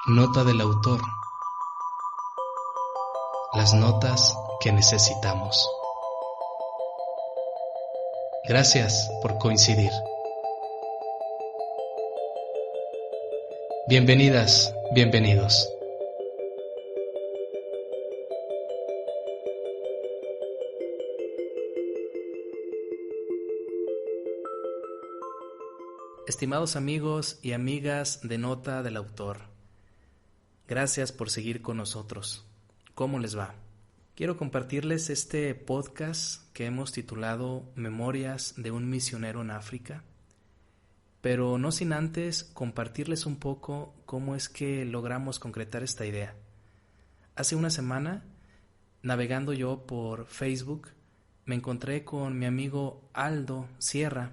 Nota del autor. Las notas que necesitamos. Gracias por coincidir. Bienvenidas, bienvenidos. Estimados amigos y amigas de Nota del Autor, gracias por seguir con nosotros. ¿Cómo les va? Quiero compartirles este podcast que hemos titulado Memorias de un misionero en África, pero no sin antes compartirles un poco cómo es que logramos concretar esta idea. Hace una semana, navegando yo por Facebook, me encontré con mi amigo Aldo Sierra,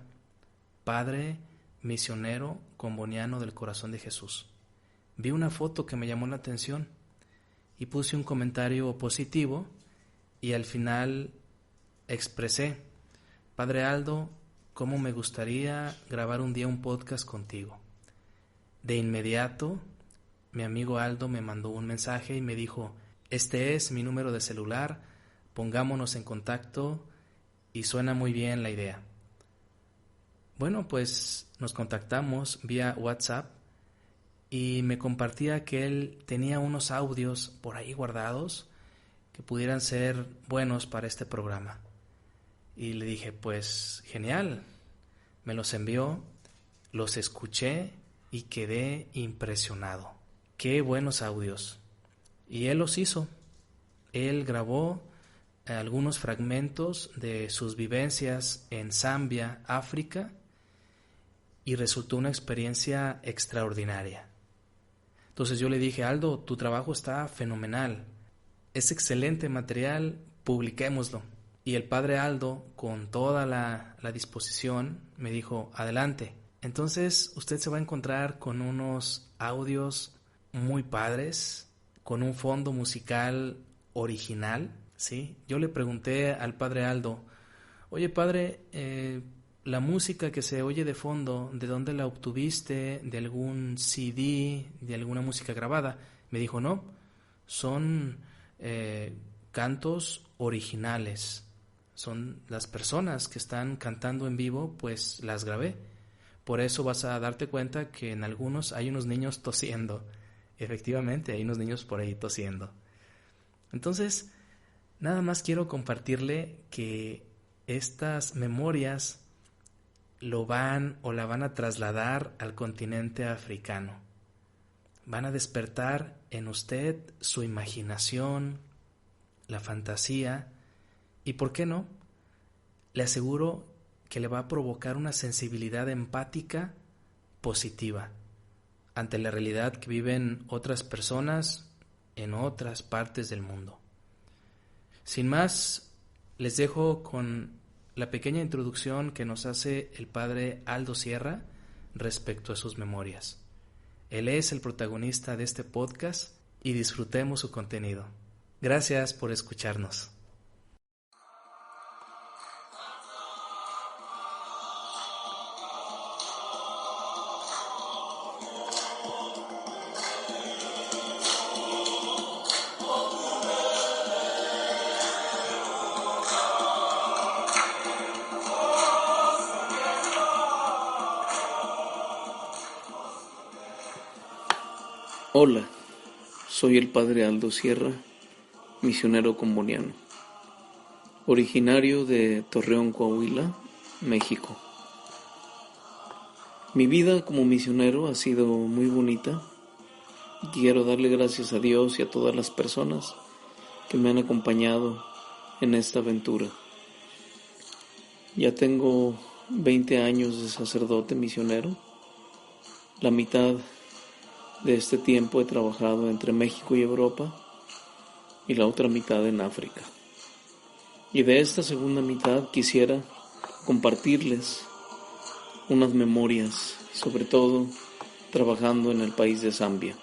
padre misionero comboniano del Corazón de Jesús. Vi una foto que me llamó la atención y puse un comentario positivo y al final expresé: Padre Aldo, cómo me gustaría grabar un día un podcast contigo. De inmediato, mi amigo Aldo me mandó un mensaje y me dijo: este es mi número de celular, pongámonos en contacto y suena muy bien la idea. Bueno, pues nos contactamos vía WhatsApp y me compartía que él tenía unos audios por ahí guardados que pudieran ser buenos para este programa. Y le dije, pues genial, me los envió, los escuché y quedé impresionado. Qué buenos audios. Y él los hizo. Él grabó algunos fragmentos de sus vivencias en Zambia, África, y resultó una experiencia extraordinaria. Entonces yo le dije: Aldo, tu trabajo está fenomenal, es excelente material, publiquémoslo. Y el padre Aldo, con toda la disposición, me dijo: adelante. Entonces usted se va a encontrar con unos audios muy padres, con un fondo musical original, ¿sí? Yo le pregunté al padre Aldo: oye padre, la música que se oye de fondo, ¿de dónde la obtuviste? ¿De algún CD? ¿De alguna música grabada? Me dijo: no, son cantos originales. Son las personas que están cantando en vivo, pues las grabé. Por eso vas a darte cuenta que en algunos hay unos niños tosiendo. Efectivamente, hay unos niños por ahí tosiendo. Entonces, nada más quiero compartirle que estas memorias la van a trasladar al continente africano. Van a despertar en usted su imaginación, la fantasía y, ¿por qué no? Le aseguro que le va a provocar una sensibilidad empática positiva ante la realidad que viven otras personas en otras partes del mundo. Sin más, les dejo con la pequeña introducción que nos hace el padre Aldo Sierra respecto a sus memorias. Él es el protagonista de este podcast y disfrutemos su contenido. Gracias por escucharnos. Hola, soy el padre Aldo Sierra, misionero comboniano, originario de Torreón, Coahuila, México. Mi vida como misionero ha sido muy bonita y quiero darle gracias a Dios y a todas las personas que me han acompañado en esta aventura. Ya tengo 20 años de sacerdote misionero. La mitad de este tiempo he trabajado entre México y Europa y la otra mitad en África. Y de esta segunda mitad quisiera compartirles unas memorias, sobre todo trabajando en el país de Zambia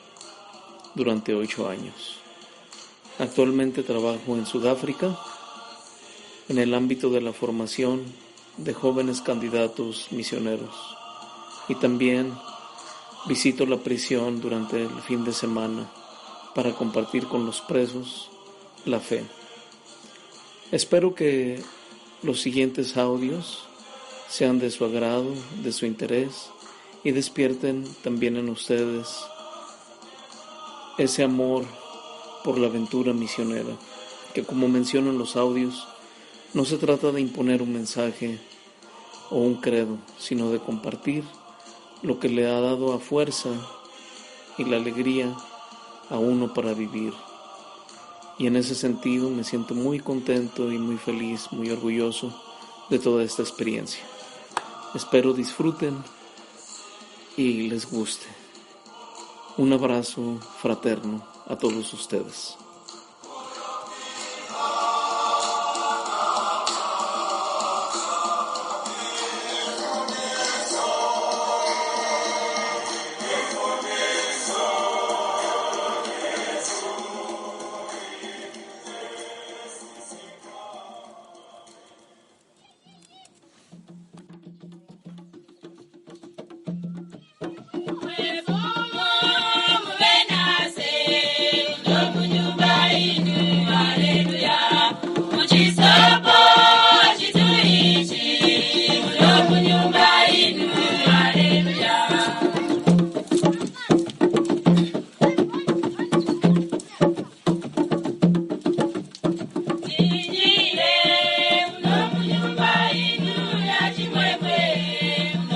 durante 8 años. Actualmente trabajo en Sudáfrica en el ámbito de la formación de jóvenes candidatos misioneros y también visito la prisión durante el fin de semana para compartir con los presos la fe. Espero que los siguientes audios sean de su agrado, de su interés y despierten también en ustedes ese amor por la aventura misionera, que como menciono en los audios, no se trata de imponer un mensaje o un credo, sino de compartir lo que le ha dado a fuerza y la alegría a uno para vivir. Y en ese sentido me siento muy contento y muy feliz, muy orgulloso de toda esta experiencia. Espero disfruten y les guste. Un abrazo fraterno a todos ustedes.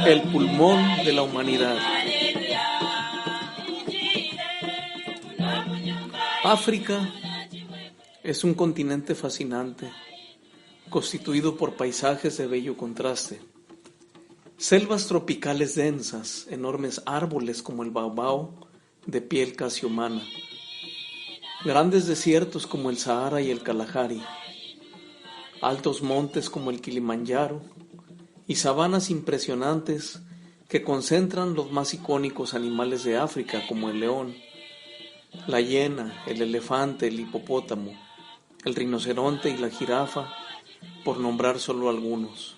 El pulmón de la humanidad. África es un continente fascinante, constituido por paisajes de bello contraste. Selvas tropicales densas, enormes árboles como el baobao de piel casi humana, grandes desiertos como el Sahara y el Kalahari, altos montes como el Kilimanjaro y sabanas impresionantes que concentran los más icónicos animales de África como el león, la hiena, el elefante, el hipopótamo, el rinoceronte y la jirafa, por nombrar solo algunos.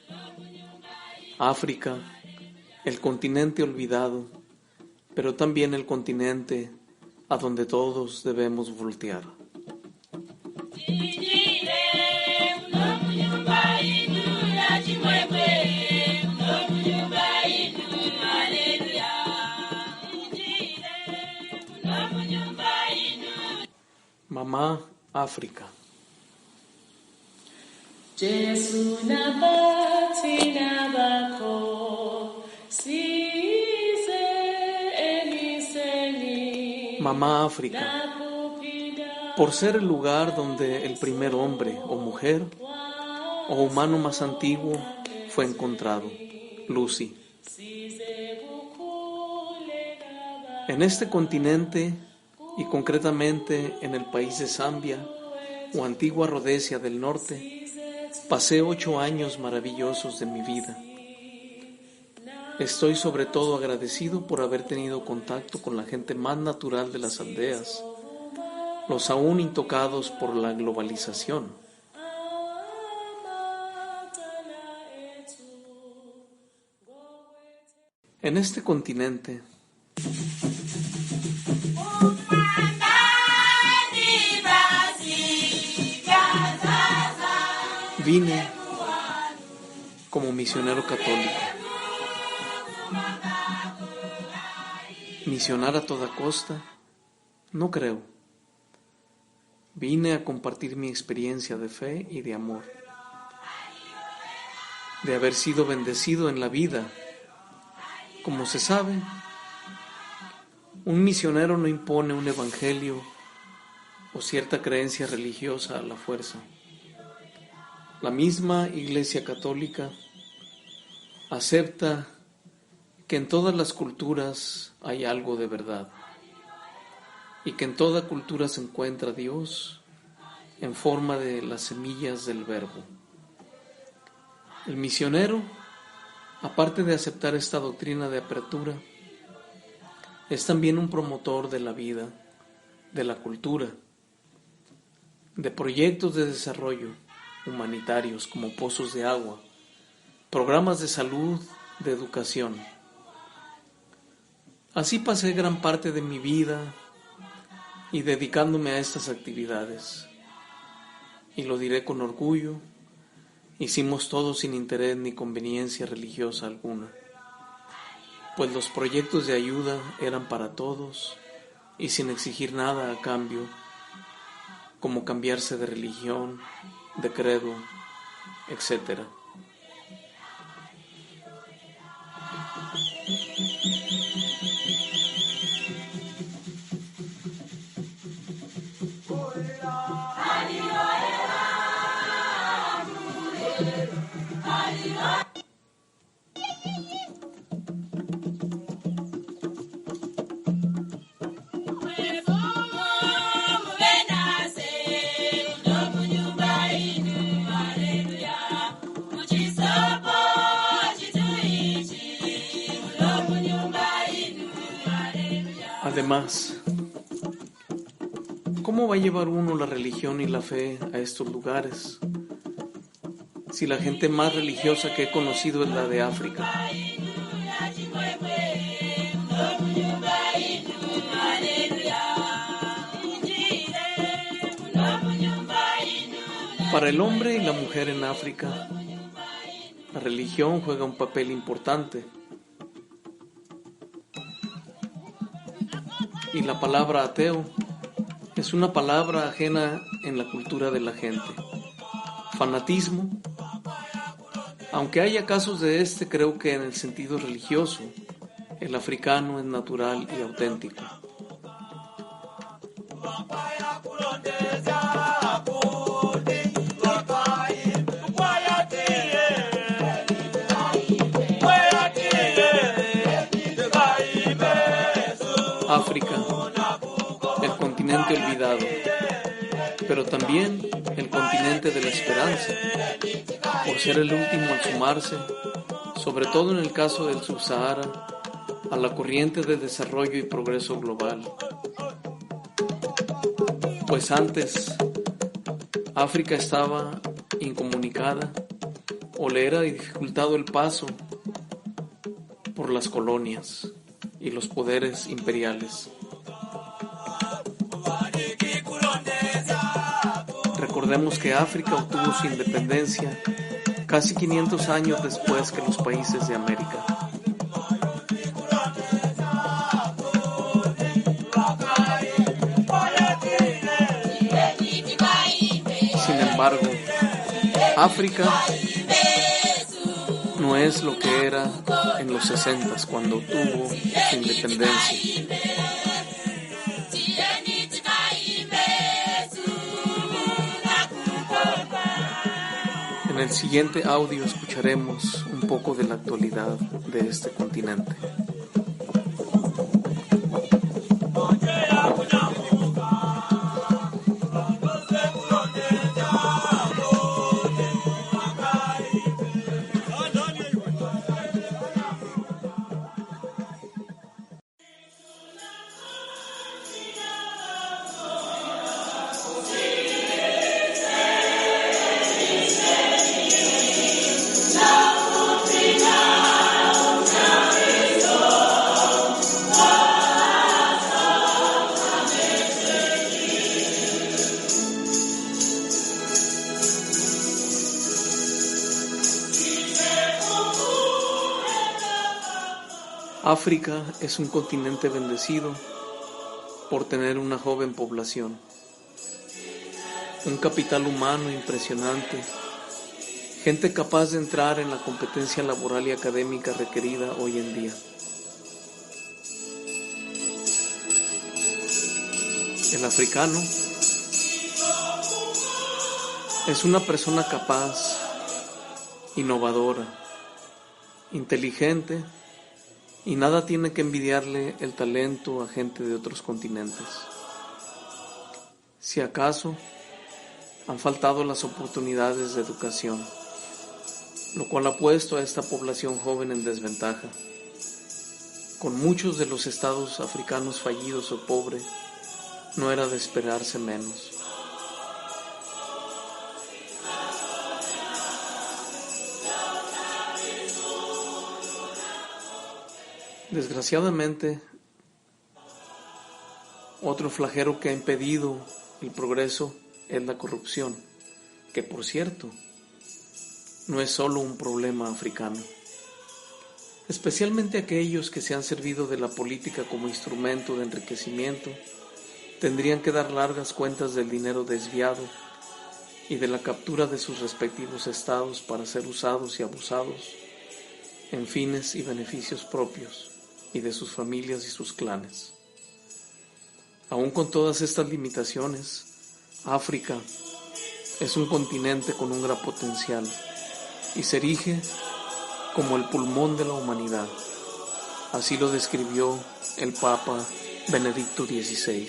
África, el continente olvidado, pero también el continente a donde todos debemos voltear. Mamá África. Mamá África, por ser el lugar donde el primer hombre o mujer o humano más antiguo fue encontrado, Lucy. En este continente y concretamente en el país de Zambia o antigua Rodesia del norte, pasé 8 años maravillosos de mi vida. Estoy sobre todo agradecido por haber tenido contacto con la gente más natural de las aldeas, los aún intocados por la globalización. En este continente, vine como misionero católico. Misionar a toda costa, no creo. Vine a compartir mi experiencia de fe y de amor, de haber sido bendecido en la vida. Como se sabe, un misionero no impone un evangelio o cierta creencia religiosa a la fuerza. La misma Iglesia Católica acepta que en todas las culturas hay algo de verdad y que en toda cultura se encuentra Dios en forma de las semillas del Verbo. El misionero, aparte de aceptar esta doctrina de apertura, es también un promotor de la vida, de la cultura, de proyectos de desarrollo humanitarios como pozos de agua, programas de salud, de educación. Así pasé gran parte de mi vida y dedicándome a estas actividades. Y lo diré con orgullo, hicimos todo sin interés ni conveniencia religiosa alguna, pues los proyectos de ayuda eran para todos y sin exigir nada a cambio, como cambiarse de religión, de credo, etc. Además, ¿cómo va a llevar uno la religión y la fe a estos lugares? Si la gente más religiosa que he conocido es la de África. Para el hombre y la mujer en África, la religión juega un papel importante. Y la palabra ateo es una palabra ajena en la cultura de la gente. Fanatismo, aunque haya casos de este, creo que en el sentido religioso, el africano es natural y auténtico. África, el continente olvidado, pero también el continente de la esperanza, por ser el último al sumarse, sobre todo en el caso del Subsahara, a la corriente de desarrollo y progreso global. Pues antes, África estaba incomunicada o le era dificultado el paso por las colonias y los poderes imperiales. Recordemos que África obtuvo su independencia casi 500 años después que los países de América. Sin embargo, África no es lo que era en los 60s cuando obtuvo su independencia. En el siguiente audio escucharemos un poco de la actualidad de este continente. África es un continente bendecido por tener una joven población, un capital humano impresionante, gente capaz de entrar en la competencia laboral y académica requerida hoy en día. El africano es una persona capaz, innovadora, inteligente, y nada tiene que envidiarle el talento a gente de otros continentes. Si acaso han faltado las oportunidades de educación, lo cual ha puesto a esta población joven en desventaja. Con muchos de los estados africanos fallidos o pobres, no era de esperarse menos. Desgraciadamente, Otro flagelo que ha impedido el progreso es la corrupción, que por cierto, no es solo un problema africano. Especialmente aquellos que se han servido de la política como instrumento de enriquecimiento, tendrían que dar largas cuentas del dinero desviado y de la captura de sus respectivos estados para ser usados y abusados en fines y beneficios propios y de sus familias y sus clanes. Aún con todas estas limitaciones, África es un continente con un gran potencial y se erige como el pulmón de la humanidad. Así lo describió el Papa Benedicto XVI.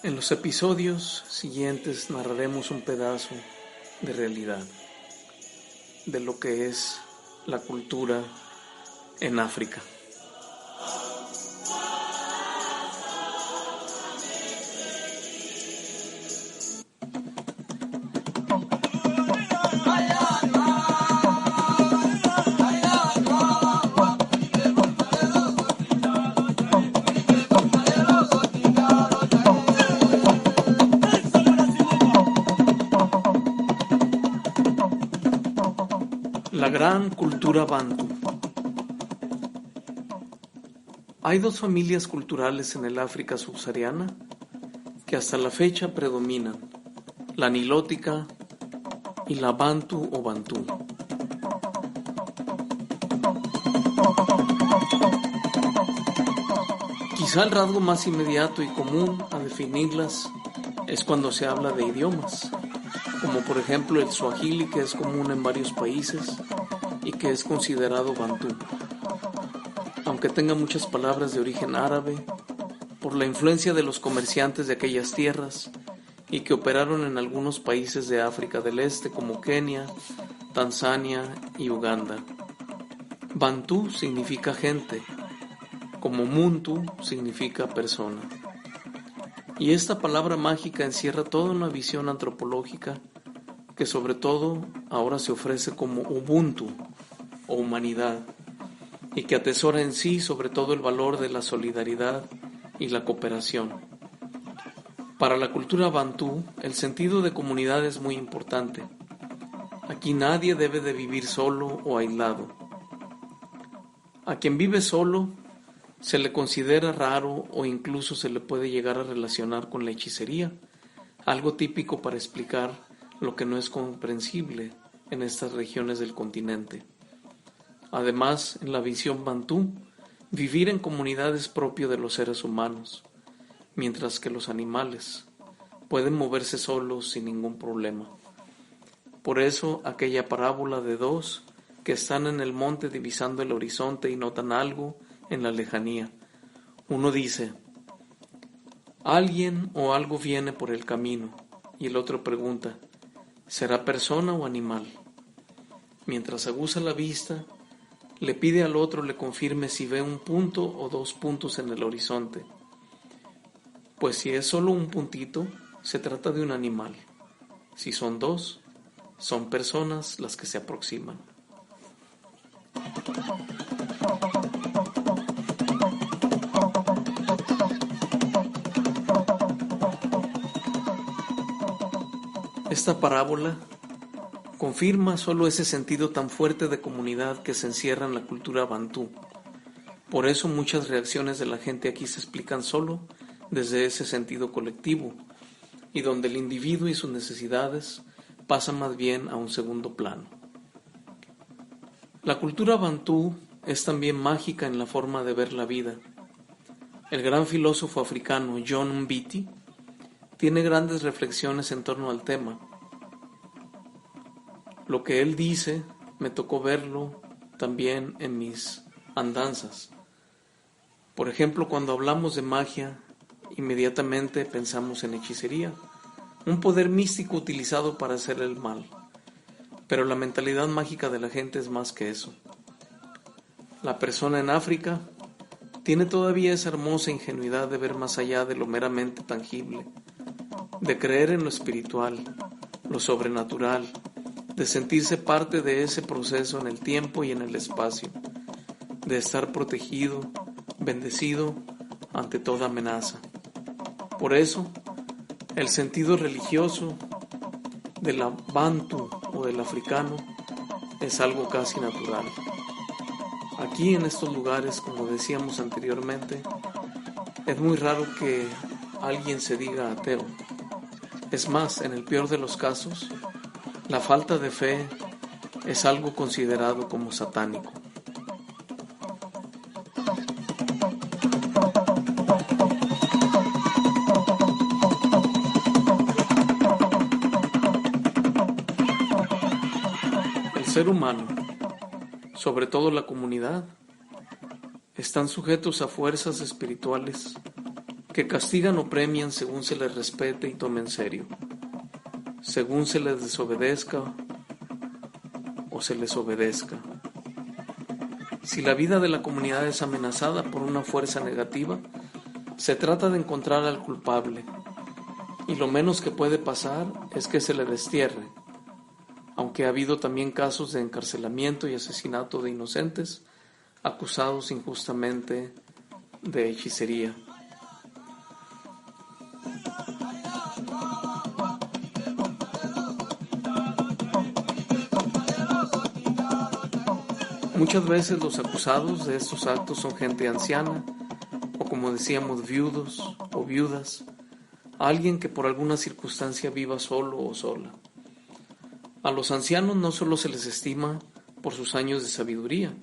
En los episodios siguientes narraremos un pedazo de realidad de lo que es la cultura en África. La gran cultura bantu. Hay dos familias culturales en el África subsahariana que hasta la fecha predominan, la nilótica y la bantu o bantú. Quizá el rasgo más inmediato y común a definirlas es cuando se habla de idiomas, como por ejemplo el suajili, que es común en varios países y que es considerado bantú, aunque tenga muchas palabras de origen árabe, por la influencia de los comerciantes de aquellas tierras y que operaron en algunos países de África del Este como Kenia, Tanzania y Uganda. Bantú significa gente, como muntu significa persona. Y esta palabra mágica encierra toda una visión antropológica que sobre todo ahora se ofrece como Ubuntu o humanidad y que atesora en sí sobre todo el valor de la solidaridad y la cooperación. Para la cultura bantú, el sentido de comunidad es muy importante. Aquí nadie debe de vivir solo o aislado. A quien vive solo se le considera raro o incluso se le puede llegar a relacionar con la hechicería, algo típico para explicar lo que no es comprensible en estas regiones del continente. Además, en la visión bantú, vivir en comunidad es propio de los seres humanos, mientras que los animales pueden moverse solos sin ningún problema. Por eso, aquella parábola de dos que están en el monte divisando el horizonte y notan algo en la lejanía. Uno dice, alguien o algo viene por el camino, y el otro pregunta, ¿será persona o animal? Mientras aguza la vista, le pide al otro le confirme si ve un punto o dos puntos en el horizonte. Pues si es solo un puntito, se trata de un animal. Si son dos, son personas las que se aproximan. Esta parábola confirma solo ese sentido tan fuerte de comunidad que se encierra en la cultura bantú. Por eso muchas reacciones de la gente aquí se explican solo desde ese sentido colectivo, y donde el individuo y sus necesidades pasan más bien a un segundo plano. La cultura bantú es también mágica en la forma de ver la vida. El gran filósofo africano John Mbiti tiene grandes reflexiones en torno al tema. Lo que él dice me tocó verlo también en mis andanzas. Por ejemplo, cuando hablamos de magia, inmediatamente pensamos en hechicería, un poder místico utilizado para hacer el mal. Pero la mentalidad mágica de la gente es más que eso. La persona en África tiene todavía esa hermosa ingenuidad de ver más allá de lo meramente tangible, de creer en lo espiritual, lo sobrenatural, de sentirse parte de ese proceso en el tiempo y en el espacio, de estar protegido, bendecido ante toda amenaza. Por eso, el sentido religioso del bantu o del africano es algo casi natural. Aquí en estos lugares, como decíamos anteriormente, es muy raro que alguien se diga ateo. Es más, en el peor de los casos, la falta de fe es algo considerado como satánico. El ser humano, sobre todo la comunidad, están sujetos a fuerzas espirituales que castigan o premian según se les respete y tome en serio, según se les desobedezca o se les obedezca. Si la vida de la comunidad es amenazada por una fuerza negativa, se trata de encontrar al culpable, y lo menos que puede pasar es que se le destierre, aunque ha habido también casos de encarcelamiento y asesinato de inocentes acusados injustamente de hechicería. Muchas veces los acusados de estos actos son gente anciana, o como decíamos, viudos o viudas, alguien que por alguna circunstancia viva solo o sola. A los ancianos no solo se les estima por sus años de sabiduría,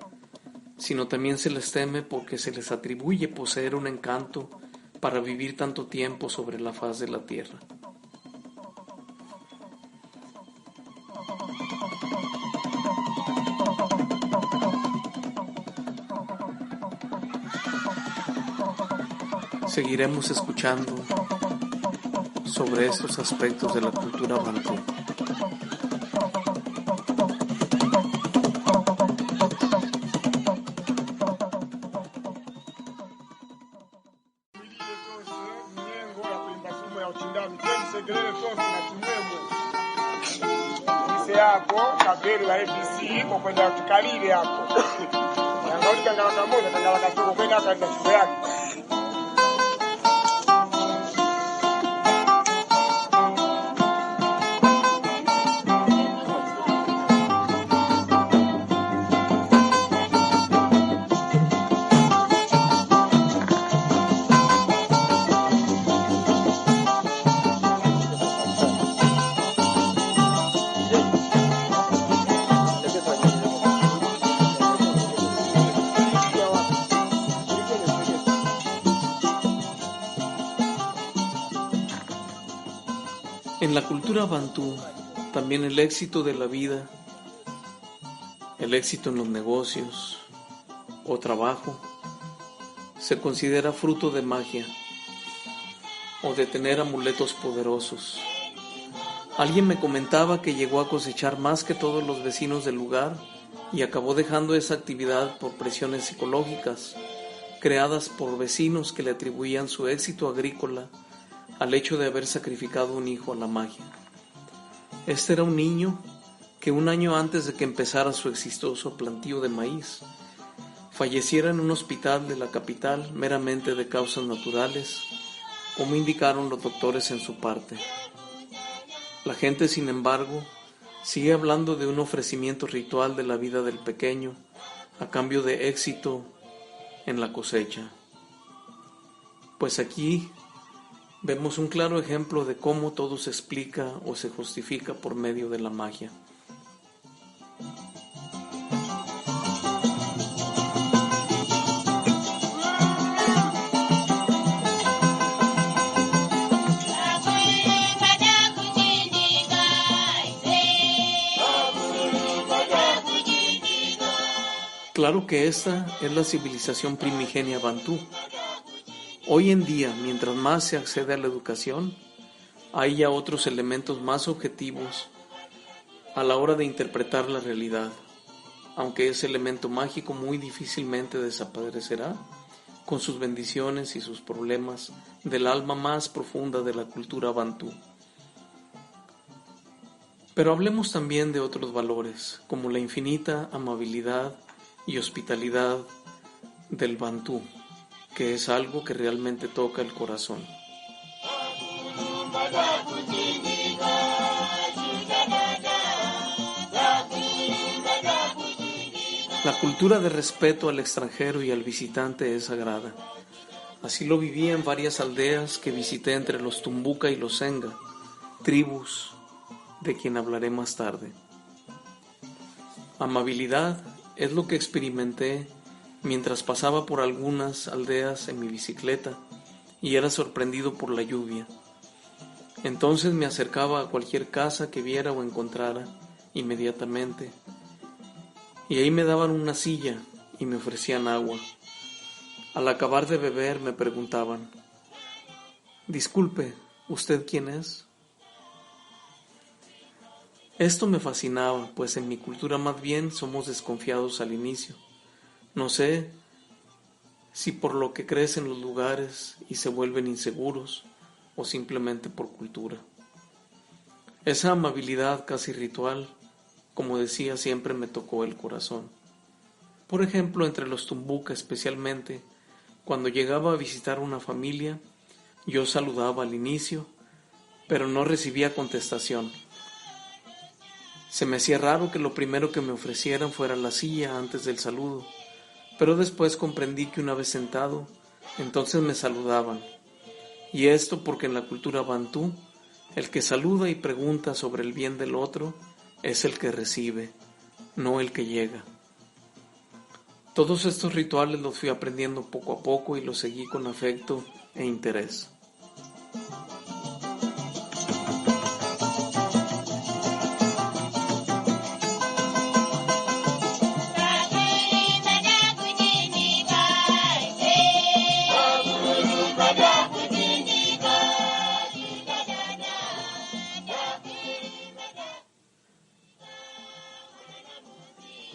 sino también se les teme porque se les atribuye poseer un encanto para vivir tanto tiempo sobre la faz de la tierra. Seguiremos escuchando sobre estos aspectos de la cultura bantú. Yako kabeli la ABC kwa kwenda tukalile hapo. Angauli kangala kamoja kangala katuko kwenda katika shule yake. En la cultura bantú, también el éxito de la vida, el éxito en los negocios o trabajo, se considera fruto de magia o de tener amuletos poderosos. Alguien me comentaba que llegó a cosechar más que todos los vecinos del lugar y acabó dejando esa actividad por presiones psicológicas creadas por vecinos que le atribuían su éxito agrícola al hecho de haber sacrificado un hijo a la magia. Este era un niño que un año antes de que empezara su exitoso plantío de maíz, falleciera en un hospital de la capital meramente de causas naturales, como indicaron los doctores en su parte. La gente, sin embargo, sigue hablando de un ofrecimiento ritual de la vida del pequeño a cambio de éxito en la cosecha. Pues aquí vemos un claro ejemplo de cómo todo se explica o se justifica por medio de la magia. Claro que esta es la civilización primigenia bantú. Hoy en día, mientras más se accede a la educación, hay ya otros elementos más objetivos a la hora de interpretar la realidad, aunque ese elemento mágico muy difícilmente desaparecerá con sus bendiciones y sus problemas del alma más profunda de la cultura bantú. Pero hablemos también de otros valores, como la infinita amabilidad y hospitalidad del bantú, que es algo que realmente toca el corazón. La cultura de respeto al extranjero y al visitante es sagrada. Así lo viví en varias aldeas que visité entre los Tumbuca y los Senga, tribus de quien hablaré más tarde. Amabilidad es lo que experimenté mientras pasaba por algunas aldeas en mi bicicleta y era sorprendido por la lluvia. Entonces me acercaba a cualquier casa que viera o encontrara inmediatamente, y ahí me daban una silla y me ofrecían agua. Al acabar de beber me preguntaban: «Disculpe, ¿usted quién es?». Esto me fascinaba, pues en mi cultura más bien somos desconfiados al inicio. No sé si por lo que crecen los lugares y se vuelven inseguros o simplemente por cultura. Esa amabilidad casi ritual, como decía, siempre me tocó el corazón. Por ejemplo, entre los Tumbuca especialmente, cuando llegaba a visitar una familia, yo saludaba al inicio, pero no recibía contestación. Se me hacía raro que lo primero que me ofrecieran fuera la silla antes del saludo, pero después comprendí que una vez sentado, entonces me saludaban. Y esto porque en la cultura bantú, el que saluda y pregunta sobre el bien del otro es el que recibe, no el que llega. Todos estos rituales los fui aprendiendo poco a poco y los seguí con afecto e interés.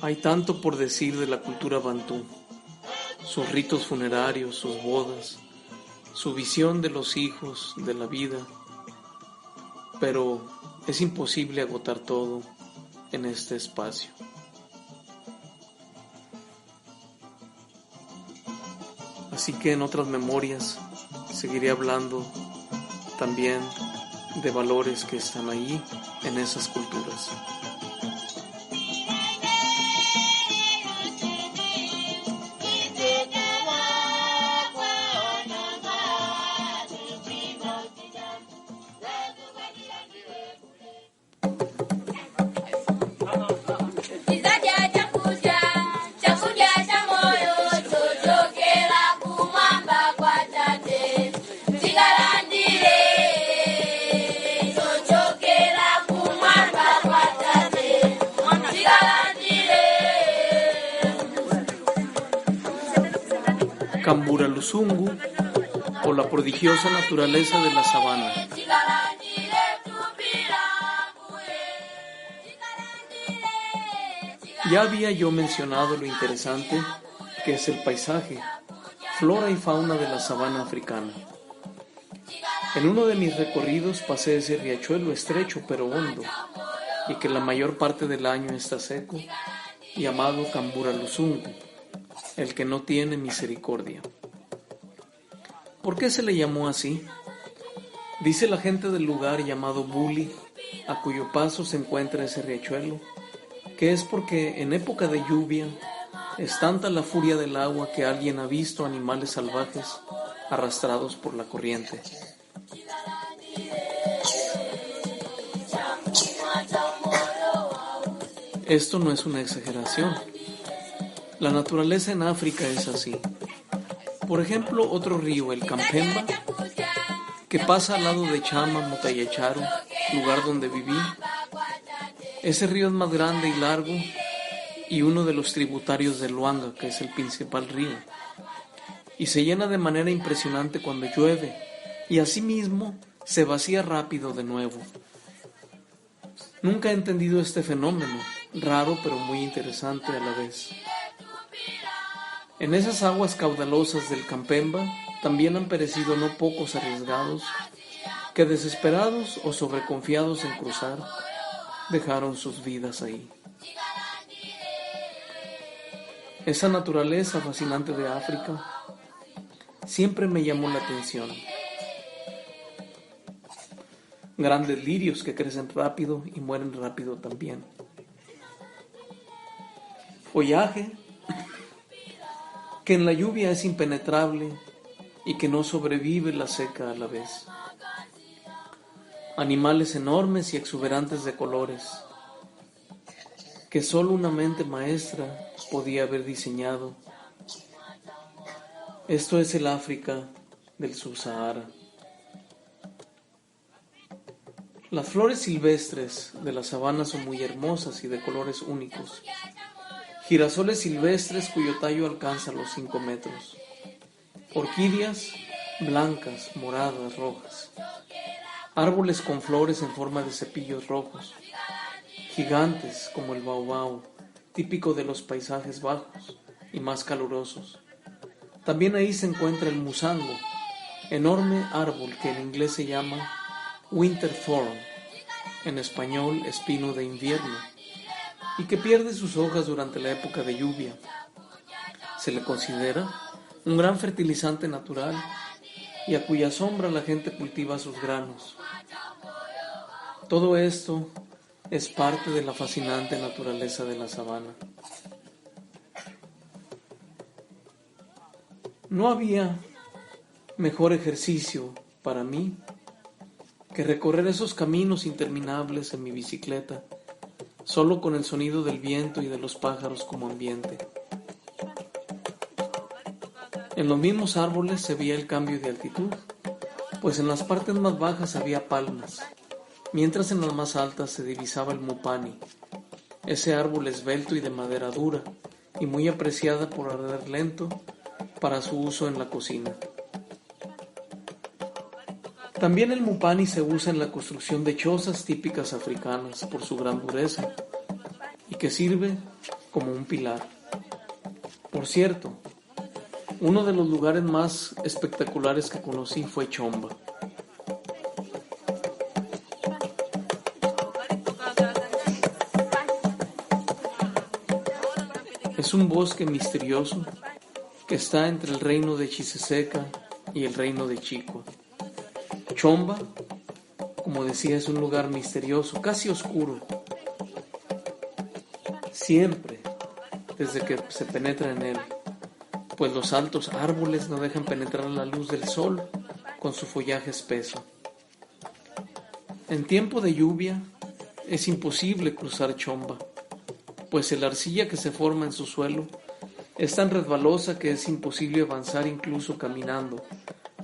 Hay tanto por decir de la cultura bantú, sus ritos funerarios, sus bodas, su visión de los hijos, de la vida, pero es imposible agotar todo en este espacio. Así que en otras memorias seguiré hablando también de valores que están ahí en esas culturas. Camburaluzungu, o la prodigiosa naturaleza de la sabana. Ya había yo mencionado lo interesante que es el paisaje, flora y fauna de la sabana africana. En uno de mis recorridos pasé ese riachuelo estrecho pero hondo, y que la mayor parte del año está seco, llamado Camburaluzungu, el que no tiene misericordia. ¿Por qué se le llamó así? Dice la gente del lugar llamado Buli, a cuyo paso se encuentra ese riachuelo, que es porque en época de lluvia es tanta la furia del agua que alguien ha visto animales salvajes arrastrados por la corriente. Esto no es una exageración. La naturaleza en África es así. Por ejemplo, otro río, el Campemba, que pasa al lado de Chama, Mutayecharo, lugar donde viví. Ese río es más grande y largo y uno de los tributarios del Luanga, que es el principal río, y se llena de manera impresionante cuando llueve y asimismo se vacía rápido de nuevo. Nunca he entendido este fenómeno, raro pero muy interesante a la vez. En esas aguas caudalosas del Campemba también han perecido no pocos arriesgados que, desesperados o sobreconfiados en cruzar, dejaron sus vidas ahí. Esa naturaleza fascinante de África siempre me llamó la atención. Grandes lirios que crecen rápido y mueren rápido también. Follaje que en la lluvia es impenetrable y que no sobrevive la seca a la vez. Animales enormes y exuberantes de colores que solo una mente maestra podía haber diseñado. Esto es el África del Subsahara. Las flores silvestres de la sabana son muy hermosas y de colores únicos. Girasoles silvestres cuyo tallo alcanza los 5 metros. Orquídeas blancas, moradas, rojas. Árboles con flores en forma de cepillos rojos. Gigantes como el baobao, típico de los paisajes bajos y más calurosos. También ahí se encuentra el musango, enorme árbol que en inglés se llama winter thorn, en español espino de invierno, y que pierde sus hojas durante la época de lluvia. Se le considera un gran fertilizante natural y a cuya sombra la gente cultiva sus granos. Todo esto es parte de la fascinante naturaleza de la sabana. No había mejor ejercicio para mí que recorrer esos caminos interminables en mi bicicleta, solo con el sonido del viento y de los pájaros como ambiente. En los mismos árboles se veía el cambio de altitud, pues en las partes más bajas había palmas, mientras en las más altas se divisaba el mupani, ese árbol esbelto y de madera dura, y muy apreciada por arder lento para su uso en la cocina. También el mupani se usa en la construcción de chozas típicas africanas por su gran dureza y que sirve como un pilar. Por cierto, uno de los lugares más espectaculares que conocí fue Chomba. Es un bosque misterioso que está entre el reino de Chiseseka y el reino de Chikwa. Chomba, como decía, es un lugar misterioso, casi oscuro. Siempre, desde que se penetra en él, pues los altos árboles no dejan penetrar la luz del sol con su follaje espeso. En tiempo de lluvia es imposible cruzar Chomba, pues la arcilla que se forma en su suelo es tan resbalosa que es imposible avanzar incluso caminando,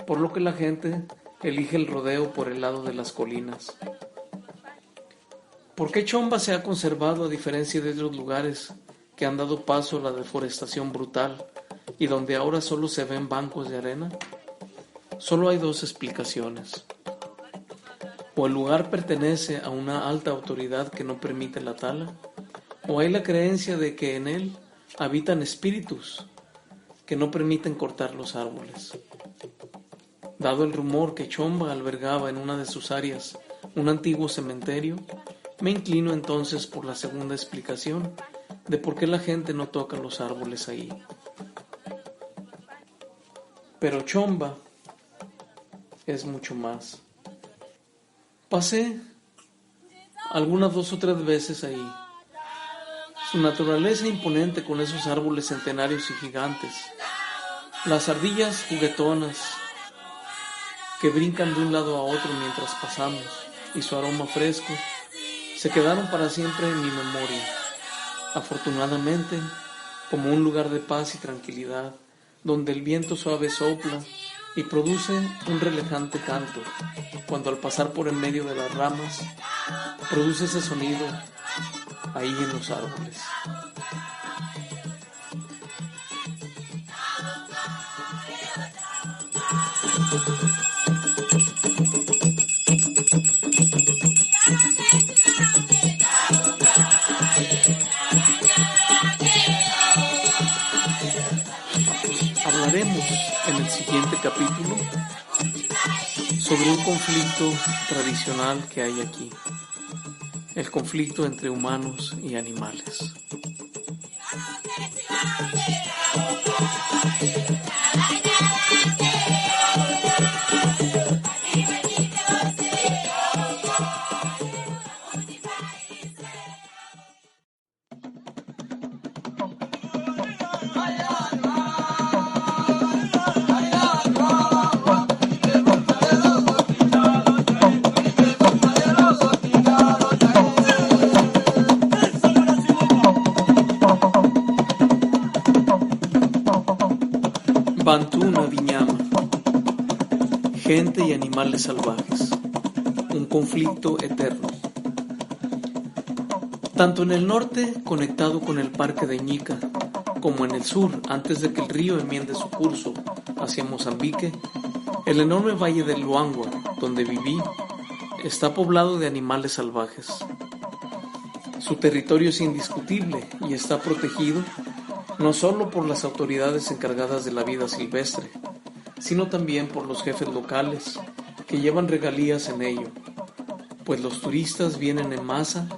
por lo que la gente elige el rodeo por el lado de las colinas. ¿Por qué Chomba se ha conservado a diferencia de otros lugares que han dado paso a la deforestación brutal y donde ahora solo se ven bancos de arena? Solo hay 2 explicaciones. O el lugar pertenece a una alta autoridad que no permite la tala, o hay la creencia de que en él habitan espíritus que no permiten cortar los árboles. Dado el rumor que Chomba albergaba en una de sus áreas un antiguo cementerio, me inclino entonces por la segunda explicación de por qué la gente no toca los árboles ahí. Pero Chomba es mucho más. Pasé algunas 2 o 3 veces ahí. Su naturaleza imponente con esos árboles centenarios y gigantes, las ardillas juguetonas que brincan de un lado a otro mientras pasamos y su aroma fresco se quedaron para siempre en mi memoria, afortunadamente como un lugar de paz y tranquilidad donde el viento suave sopla y produce un relajante canto cuando al pasar por en medio de las ramas produce ese sonido ahí en los árboles. capítulo sobre un conflicto tradicional que hay aquí, el conflicto entre humanos y animales. Bantú no Viñama, gente y animales salvajes, un conflicto eterno. Tanto en el norte, conectado con el parque de Ñica, como en el sur, antes de que el río enmiende su curso hacia Mozambique, el enorme valle del Luangwa, donde viví, está poblado de animales salvajes. Su territorio es indiscutible y está protegido no solo por las autoridades encargadas de la vida silvestre, sino también por los jefes locales que llevan regalías en ello, pues los turistas vienen en masa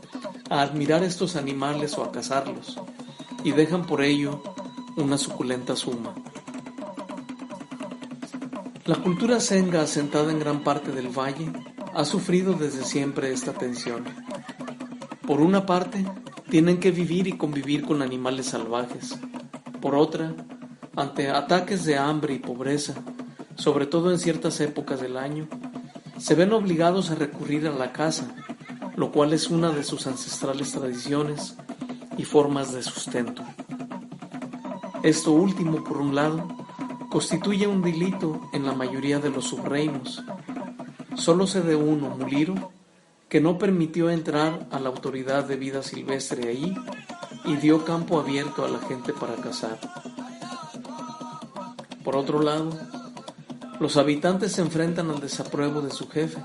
a admirar estos animales o a cazarlos y dejan por ello una suculenta suma. La cultura senga asentada en gran parte del valle ha sufrido desde siempre esta tensión. Por una parte, tienen que vivir y convivir con animales salvajes. Por otra, ante ataques de hambre y pobreza, sobre todo en ciertas épocas del año, se ven obligados a recurrir a la caza, lo cual es una de sus ancestrales tradiciones y formas de sustento. Esto último, por un lado, constituye un delito en la mayoría de los subreinos. Solo se de uno, Muliro, que no permitió entrar a la autoridad de vida silvestre ahí y dio campo abierto a la gente para cazar. Por otro lado, los habitantes se enfrentan al desapruebo de su jefe,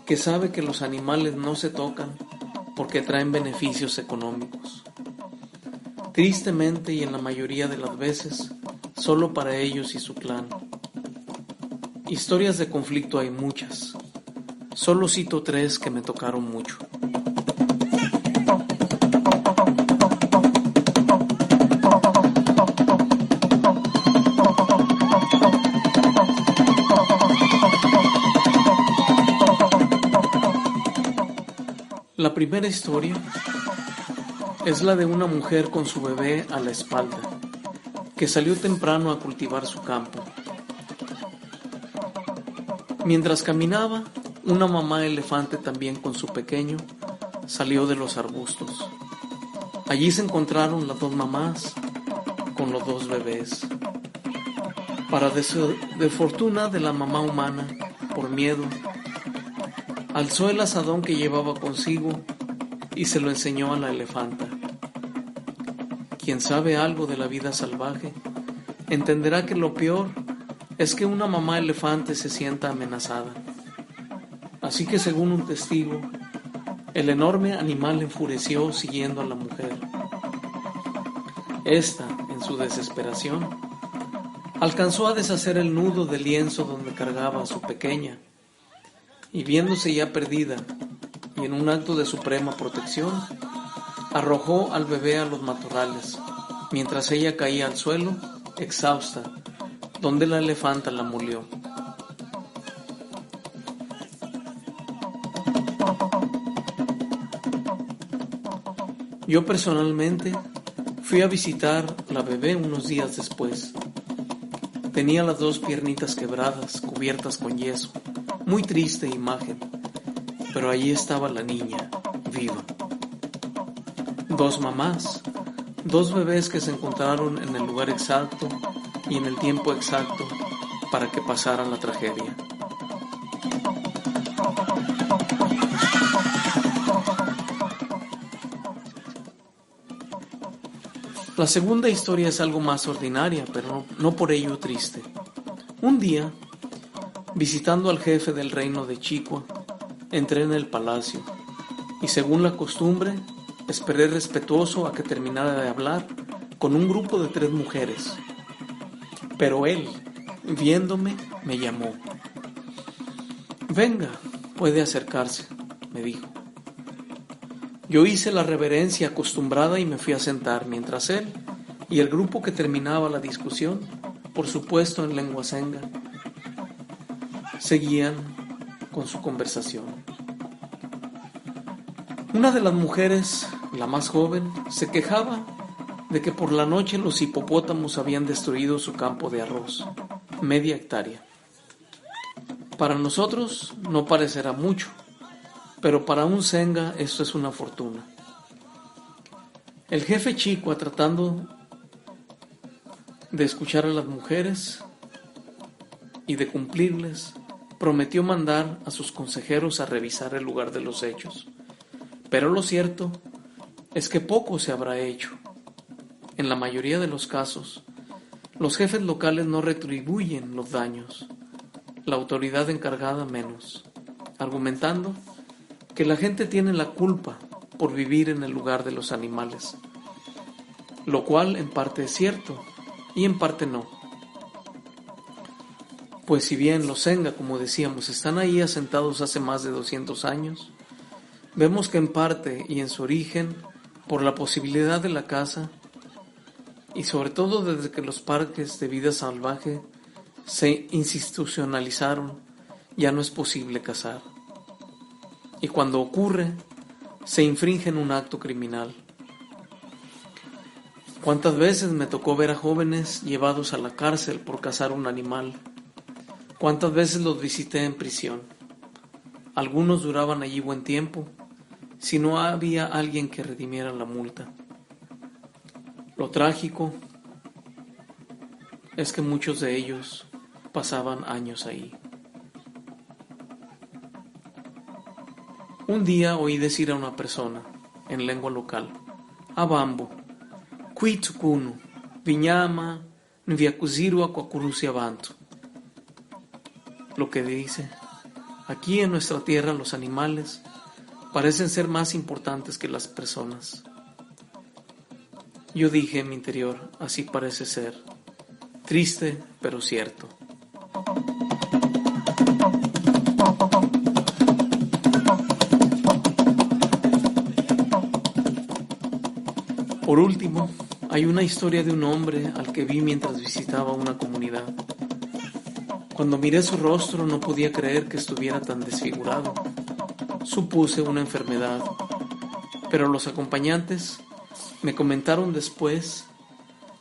que sabe que los animales no se tocan porque traen beneficios económicos. Tristemente y en la mayoría de las veces, solo para ellos y su clan. Historias de conflicto hay muchas. Solo cito 3 que me tocaron mucho. La primera historia es la de una mujer con su bebé a la espalda, que salió temprano a cultivar su campo. Mientras caminaba, una mamá elefante también con su pequeño salió de los arbustos. Allí se encontraron las 2 mamás con los 2 bebés. Para desfortuna de la mamá humana, por miedo, alzó el asadón que llevaba consigo y se lo enseñó a la elefanta. Quien sabe algo de la vida salvaje entenderá que lo peor es que una mamá elefante se sienta amenazada. Así que, según un testigo, el enorme animal enfureció siguiendo a la mujer. Esta, en su desesperación, alcanzó a deshacer el nudo de lienzo donde cargaba a su pequeña, y viéndose ya perdida, y en un acto de suprema protección, arrojó al bebé a los matorrales, mientras ella caía al suelo, exhausta, donde la elefanta la molió. Yo personalmente fui a visitar la bebé unos días después. Tenía las 2 piernitas quebradas, cubiertas con yeso. Muy triste imagen, pero allí estaba la niña, viva. 2 mamás, 2 bebés que se encontraron en el lugar exacto y en el tiempo exacto para que pasara la tragedia. La segunda historia es algo más ordinaria, pero no por ello triste. Un día, visitando al jefe del reino de Chicua, entré en el palacio y, según la costumbre, esperé respetuoso a que terminara de hablar con un grupo de 3 mujeres. Pero él, viéndome, me llamó. Venga, puede acercarse, me dijo. Yo hice la reverencia acostumbrada y me fui a sentar, mientras él y el grupo que terminaba la discusión, por supuesto en lengua senga, seguían con su conversación. Una de las mujeres, la más joven, se quejaba de que por la noche los hipopótamos habían destruido su campo de arroz, media hectárea. Para nosotros no parecerá mucho, pero para un senga esto es una fortuna. El jefe Chicua, tratando de escuchar a las mujeres y de cumplirles, prometió mandar a sus consejeros a revisar el lugar de los hechos. Pero lo cierto es que poco se habrá hecho. En la mayoría de los casos, los jefes locales no retribuyen los daños, la autoridad encargada menos, argumentando que la gente tiene la culpa por vivir en el lugar de los animales, lo cual en parte es cierto y en parte no. Pues si bien los senga, como decíamos, están ahí asentados hace más de 200 años, vemos que en parte y en su origen, por la posibilidad de la caza, y sobre todo desde que los parques de vida salvaje se institucionalizaron, ya no es posible cazar. Y cuando ocurre, se infringe en un acto criminal. ¿Cuántas veces me tocó ver a jóvenes llevados a la cárcel por cazar un animal? ¿Cuántas veces los visité en prisión? Algunos duraban allí buen tiempo, si no había alguien que redimiera la multa. Lo trágico es que muchos de ellos pasaban años ahí. Un día oí decir a una persona, en lengua local, Abambo, Cuitukunu, Viñama, Nviakuziru Aquacurusi Abanto. Lo que dice, aquí en nuestra tierra los animales parecen ser más importantes que las personas. Yo dije en mi interior, así parece ser, triste pero cierto. Por último, hay una historia de un hombre al que vi mientras visitaba una comunidad. Cuando miré su rostro no podía creer que estuviera tan desfigurado. Supuse una enfermedad, pero los acompañantes me comentaron después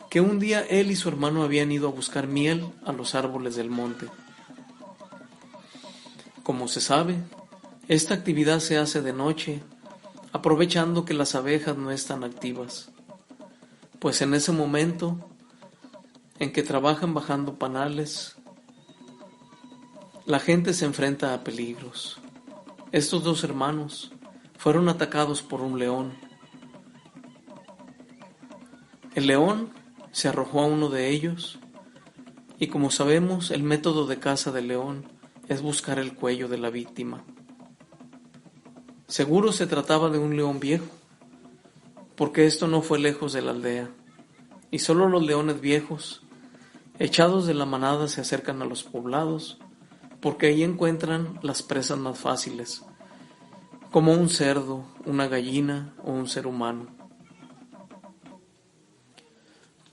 que un día él y su hermano habían ido a buscar miel a los árboles del monte. Como se sabe, esta actividad se hace de noche, aprovechando que las abejas no están activas, pues en ese momento en que trabajan bajando panales, la gente se enfrenta a peligros. Estos dos hermanos fueron atacados por un león. El león se arrojó a uno de ellos y, como sabemos, el método de caza del león es buscar el cuello de la víctima. Seguro se trataba de un león viejo, porque esto no fue lejos de la aldea, y solo los leones viejos, echados de la manada, se acercan a los poblados, porque ahí encuentran las presas más fáciles, como un cerdo, una gallina o un ser humano.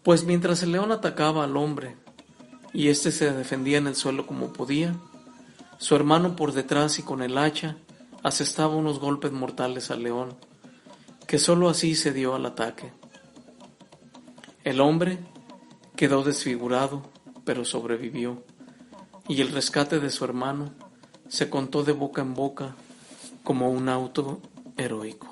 Pues mientras el león atacaba al hombre y éste se defendía en el suelo como podía, su hermano por detrás y con el hacha asestaba unos golpes mortales al león, que sólo así se dio al ataque. El hombre quedó desfigurado, pero sobrevivió, y el rescate de su hermano se contó de boca en boca como un auto heroico.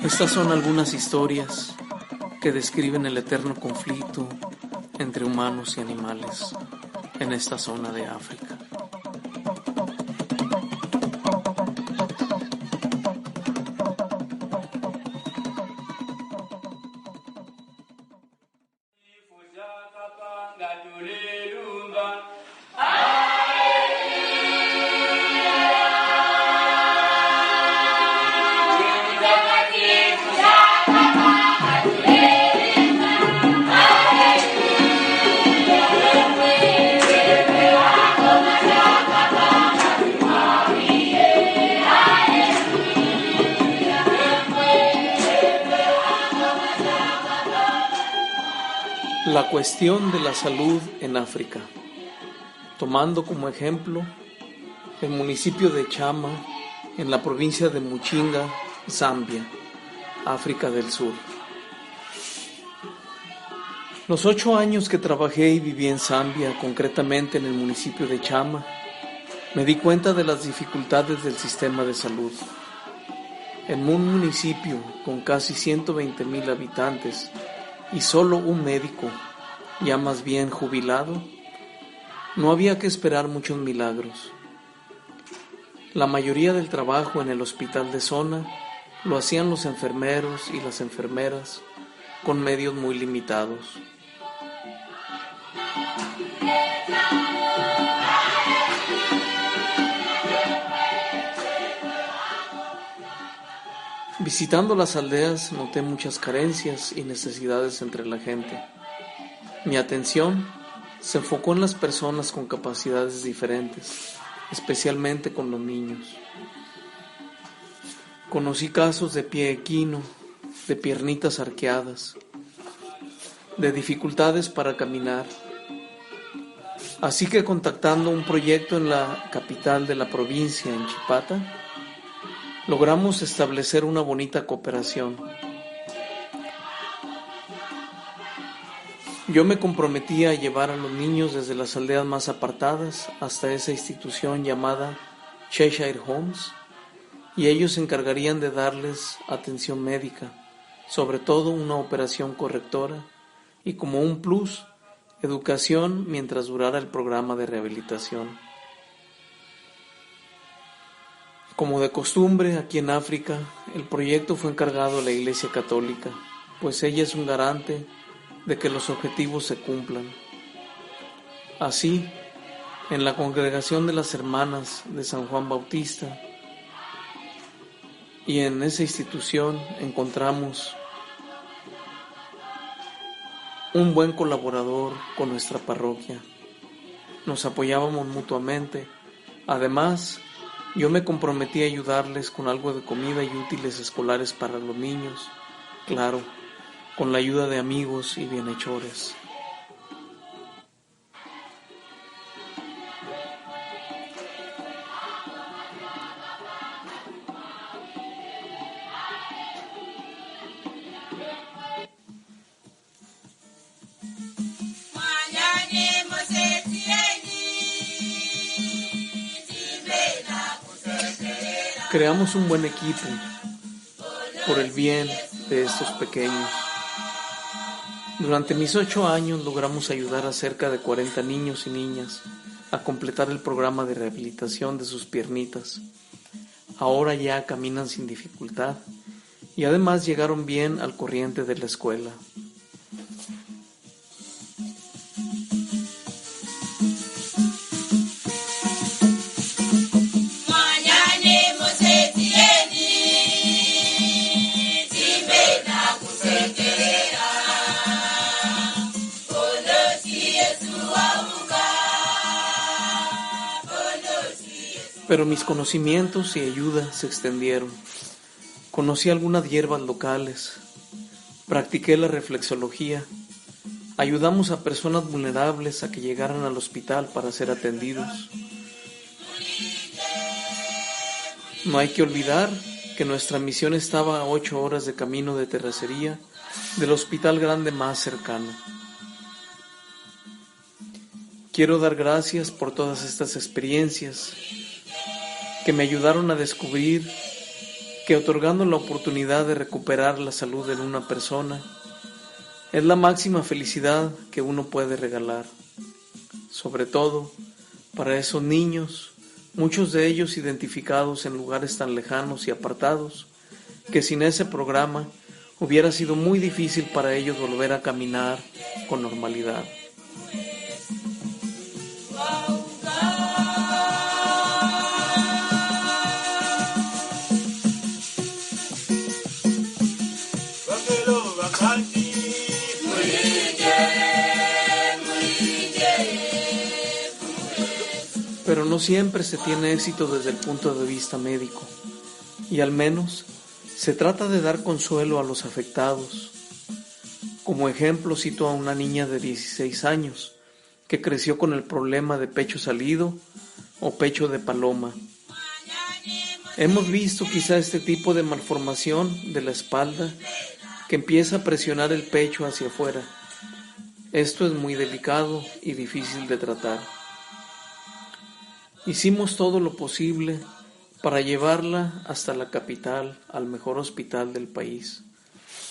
Estas son algunas historias que describen el eterno conflicto entre humanos y animales en esta zona de África. La cuestión de la salud en África, tomando como ejemplo el municipio de Chama, en la provincia de Muchinga, Zambia, África del Sur. Los 8 años que trabajé y viví en Zambia, concretamente en el municipio de Chama, me di cuenta de las dificultades del sistema de salud. En un municipio con casi 120,000 habitantes y solo un médico, ya más bien jubilado, no había que esperar muchos milagros. La mayoría del trabajo en el hospital de zona lo hacían los enfermeros y las enfermeras con medios muy limitados. Visitando las aldeas noté muchas carencias y necesidades entre la gente. Mi atención se enfocó en las personas con capacidades diferentes, especialmente con los niños. Conocí casos de pie equino, de piernitas arqueadas, de dificultades para caminar. Así que contactando un proyecto en la capital de la provincia, en Chipata, logramos establecer una bonita cooperación. Yo me comprometí a llevar a los niños desde las aldeas más apartadas hasta esa institución llamada Cheshire Homes, y ellos se encargarían de darles atención médica, sobre todo una operación correctora, y como un plus, educación mientras durara el programa de rehabilitación. Como de costumbre, aquí en África, el proyecto fue encargado a la Iglesia Católica, pues ella es un garante de que los objetivos se cumplan. Así, en la congregación de las Hermanas de San Juan Bautista y en esa institución encontramos un buen colaborador con nuestra parroquia. Nos apoyábamos mutuamente. Además, yo me comprometí a ayudarles con algo de comida y útiles escolares para los niños, claro, con la ayuda de amigos y bienhechores. Creamos un buen equipo por el bien de estos pequeños. Durante mis 8 años logramos ayudar a cerca de 40 niños y niñas a completar el programa de rehabilitación de sus piernitas. Ahora ya caminan sin dificultad y además llegaron bien al corriente de la escuela. Pero mis conocimientos y ayuda se extendieron. Conocí algunas hierbas locales, practiqué la reflexología, ayudamos a personas vulnerables a que llegaran al hospital para ser atendidos. No hay que olvidar que nuestra misión estaba a 8 horas de camino de terracería del hospital grande más cercano. Quiero dar gracias por todas estas experiencias que me ayudaron a descubrir que otorgando la oportunidad de recuperar la salud en una persona es la máxima felicidad que uno puede regalar, sobre todo para esos niños, muchos de ellos identificados en lugares tan lejanos y apartados, que sin ese programa hubiera sido muy difícil para ellos volver a caminar con normalidad. no siempre se tiene éxito desde el punto de vista médico, y al menos se trata de dar consuelo a los afectados. Como ejemplo cito a una niña de 16 años que creció con el problema de pecho salido o pecho de paloma. Hemos visto quizá este tipo de malformación de la espalda que empieza a presionar el pecho hacia afuera. Esto es muy delicado y difícil de tratar. Hicimos todo lo posible para llevarla hasta la capital, al mejor hospital del país.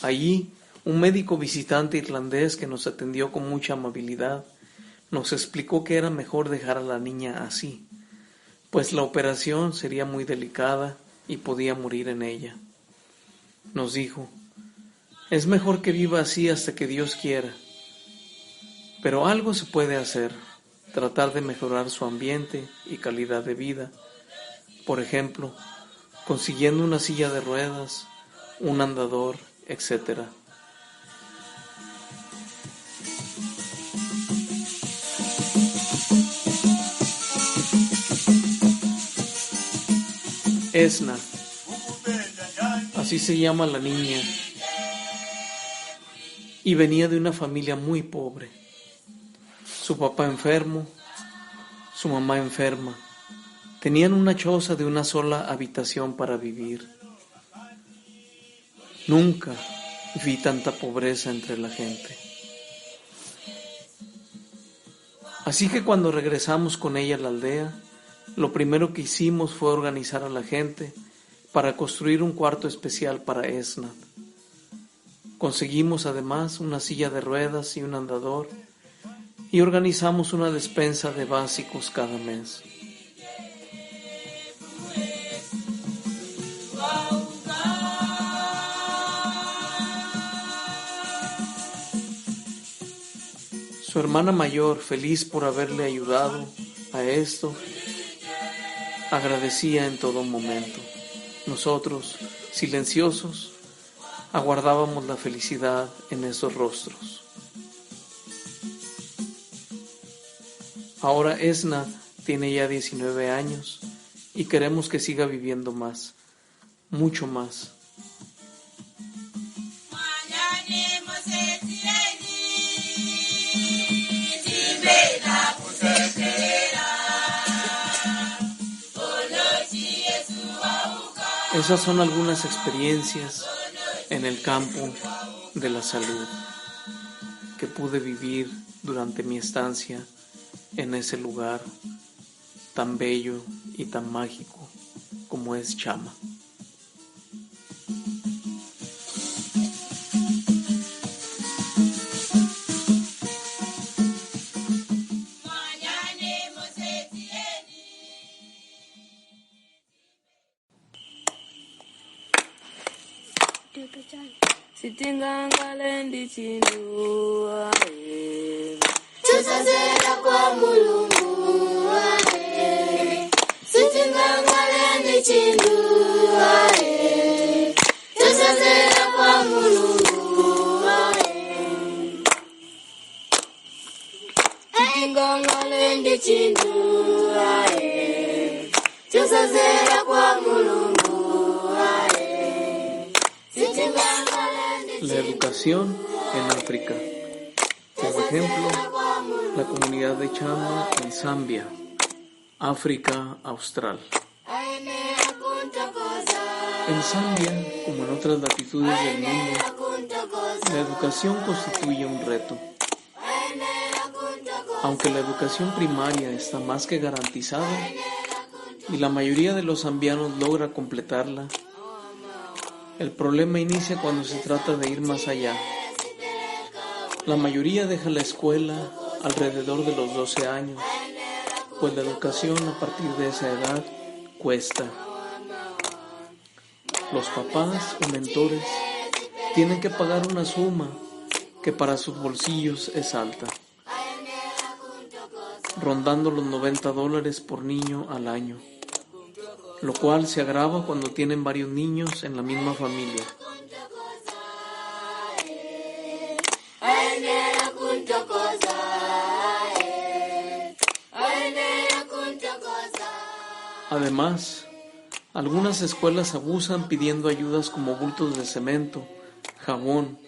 Allí, un médico visitante irlandés que nos atendió con mucha amabilidad nos explicó que era mejor dejar a la niña así, pues la operación sería muy delicada y podía morir en ella. Nos dijo: es mejor que viva así hasta que Dios quiera. Pero algo se puede hacer, tratar de mejorar su ambiente y calidad de vida. Por ejemplo, consiguiendo una silla de ruedas, un andador, etc. Esna, así se llama la niña, y venía de una familia muy pobre. Su papá enfermo, su mamá enferma. Tenían una choza de una sola habitación para vivir. Nunca vi tanta pobreza entre la gente. Así que cuando regresamos con ella a la aldea, lo primero que hicimos fue organizar a la gente para construir un cuarto especial para Esna. Conseguimos además una silla de ruedas y un andador y organizamos una despensa de básicos cada mes. Su hermana mayor, feliz por haberle ayudado a esto, agradecía en todo momento. Nosotros, silenciosos, aguardábamos la felicidad en esos rostros. Ahora Esna tiene ya 19 años y queremos que siga viviendo más, mucho más. Esas son algunas experiencias en el campo de la salud que pude vivir durante mi estancia en ese lugar tan bello y tan mágico como es Chama. Sitingangale chindu ae tusazera kwa Mulungu ae sitingangale chindu ae tusazera kwa Mulungu ae sitingangale chindu ae tusazera kwa Mulungu ae La educación en África. Como ejemplo, la comunidad de Chama en Zambia, África Austral. En Zambia, como en otras latitudes del mundo, la educación constituye un reto. Aunque la educación primaria está más que garantizada y la mayoría de los zambianos logra completarla, el problema inicia cuando se trata de ir más allá. La mayoría deja la escuela alrededor de los 12 años, pues la educación a partir de esa edad cuesta. Los papás o mentores tienen que pagar una suma que para sus bolsillos es alta, rondando los $90 por niño al año, lo cual se agrava cuando tienen varios niños en la misma familia. Aenera kuntokoza Además, algunas escuelas abusan pidiendo ayudas como bultos de cemento, jabón,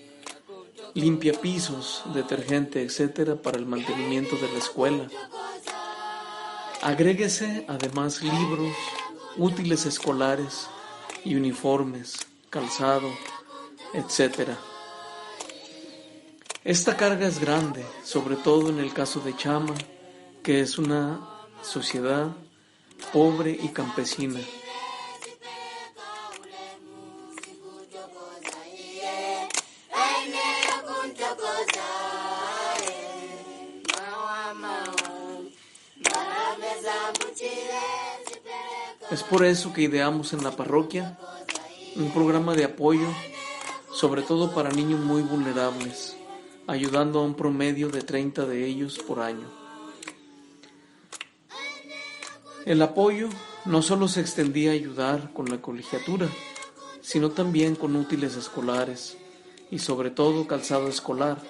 limpiapisos, detergente, etc. para el mantenimiento de la escuela. Agréguese además libros, útiles escolares y uniformes, calzado, etc. Esta carga es grande, sobre todo en el caso de Chama, que es una sociedad pobre y campesina. Es por eso que ideamos en la parroquia un programa de apoyo, sobre todo para niños muy vulnerables, ayudando a un promedio de 30 de ellos por año. El apoyo no solo se extendía a ayudar con la colegiatura, sino también con útiles escolares y sobre todo calzado escolar,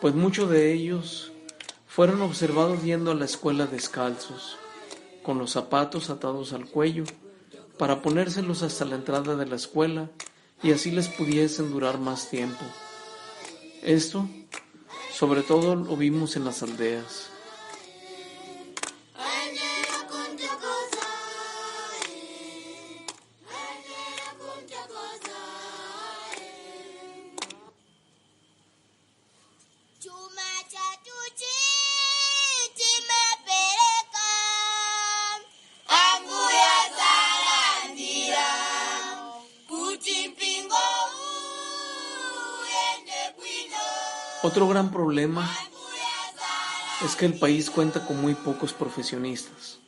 pues muchos de ellos fueron observados yendo a la escuela descalzos, con los zapatos atados al cuello, para ponérselos hasta la entrada de la escuela y así les pudiesen durar más tiempo. Esto, sobre todo, lo vimos en las aldeas. Otro gran problema es que el país cuenta con muy pocos profesionistas.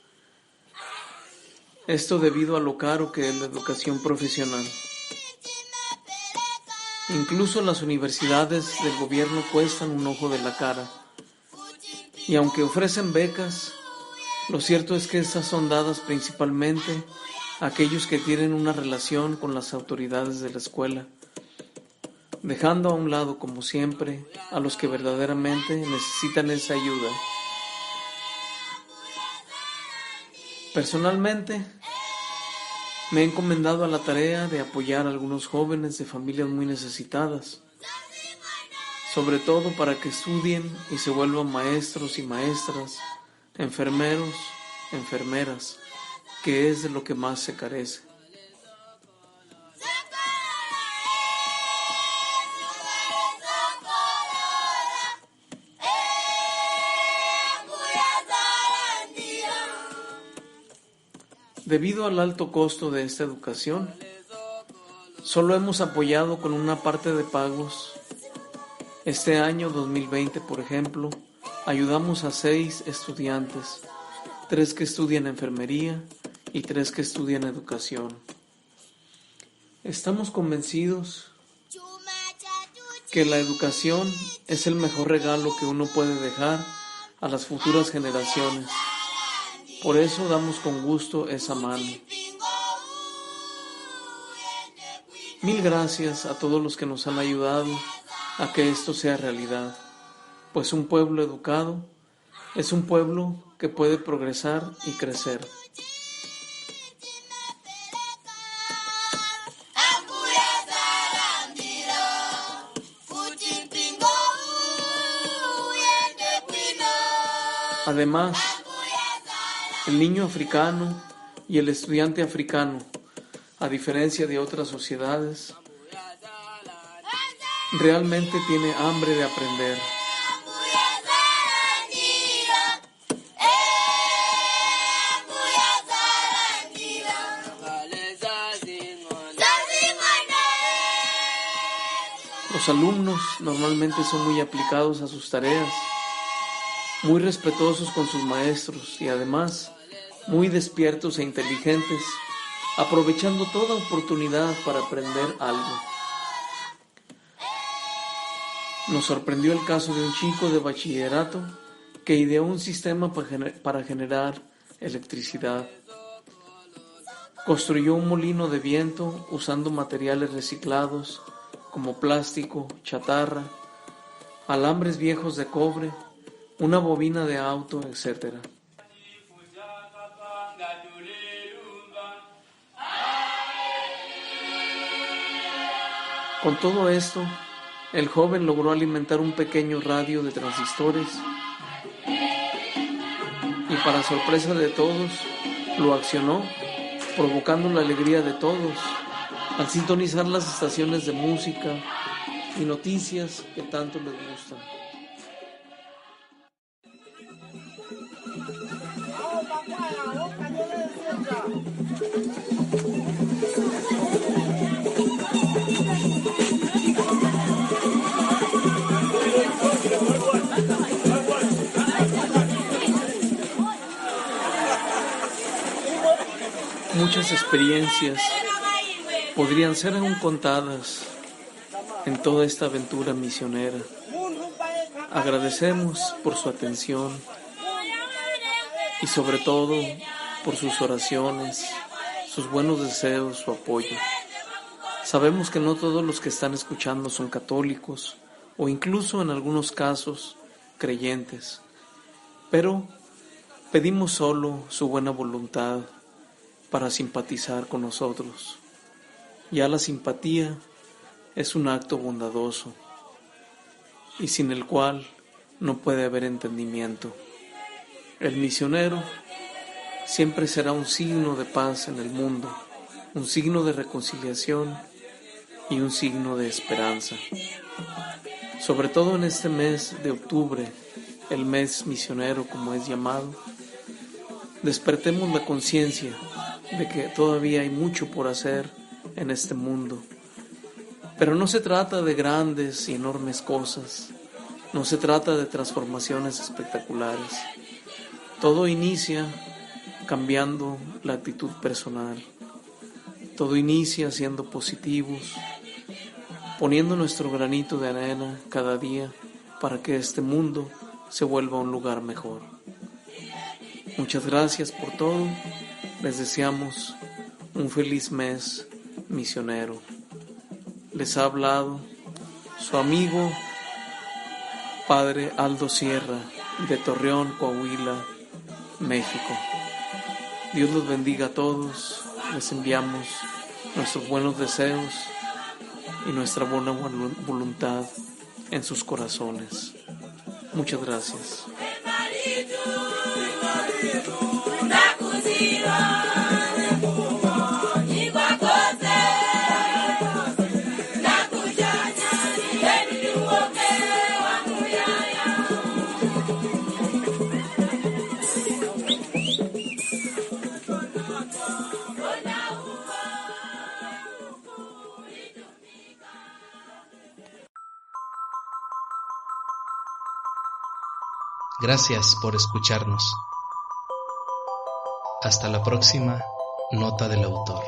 Esto debido a lo caro que es la educación profesional. Incluso las universidades del gobierno cuestan un ojo de la cara. Y aunque ofrecen becas, lo cierto es que estas son dadas principalmente a aquellos que tienen una relación con las autoridades de la escuela, dejando a un lado, como siempre, a los que verdaderamente necesitan esa ayuda. Personalmente, me he encomendado a la tarea de apoyar a algunos jóvenes de familias muy necesitadas, sobre todo para que estudien y se vuelvan maestros y maestras, enfermeros, enfermeras, que es de lo que más se carece. Debido al alto costo de esta educación, solo hemos apoyado con una parte de pagos. Este año 2020, por ejemplo, ayudamos a 6 estudiantes, 3 que estudian enfermería y 3 que estudian educación. Estamos convencidos que la educación es el mejor regalo que uno puede dejar a las futuras generaciones. Por eso damos con gusto esa mano. Mil gracias a todos los que nos han ayudado a que esto sea realidad, pues un pueblo educado es un pueblo que puede progresar y crecer. Además, el niño africano y el estudiante africano, a diferencia de otras sociedades, realmente tiene hambre de aprender. Los alumnos normalmente son muy aplicados a sus tareas, muy respetuosos con sus maestros y además muy despiertos e inteligentes, aprovechando toda oportunidad para aprender algo. Nos sorprendió el caso de un chico de bachillerato que ideó un sistema para generar electricidad. Construyó un molino de viento usando materiales reciclados como plástico, chatarra, alambres viejos de cobre, una bobina de auto, etc. Con todo esto, el joven logró alimentar un pequeño radio de transistores y, para sorpresa de todos, lo accionó, provocando la alegría de todos al sintonizar las estaciones de música y noticias que tanto les gustan. Muchas experiencias podrían ser aún contadas en toda esta aventura misionera. Agradecemos por su atención y sobre todo por sus oraciones, sus buenos deseos, su apoyo. Sabemos que no todos los que están escuchando son católicos o incluso en algunos casos creyentes, pero pedimos solo su buena voluntad para simpatizar con nosotros. Ya la simpatía es un acto bondadoso y sin el cual no puede haber entendimiento. El misionero siempre será un signo de paz en el mundo, un signo de reconciliación y un signo de esperanza. Sobre todo en este mes de octubre, el mes misionero como es llamado, despertemos la conciencia de que todavía hay mucho por hacer en este mundo. Pero no se trata de grandes y enormes cosas, no se trata de transformaciones espectaculares. Todo inicia cambiando la actitud personal, todo inicia siendo positivos, poniendo nuestro granito de arena cada día para que este mundo se vuelva un lugar mejor. Muchas gracias por todo. Les deseamos un feliz mes misionero. Les ha hablado su amigo Padre Aldo Sierra de Torreón, Coahuila, México. Dios los bendiga a todos. Les enviamos nuestros buenos deseos y nuestra buena voluntad en sus corazones. Muchas gracias. Gracias por escucharnos. Hasta la próxima nota del autor.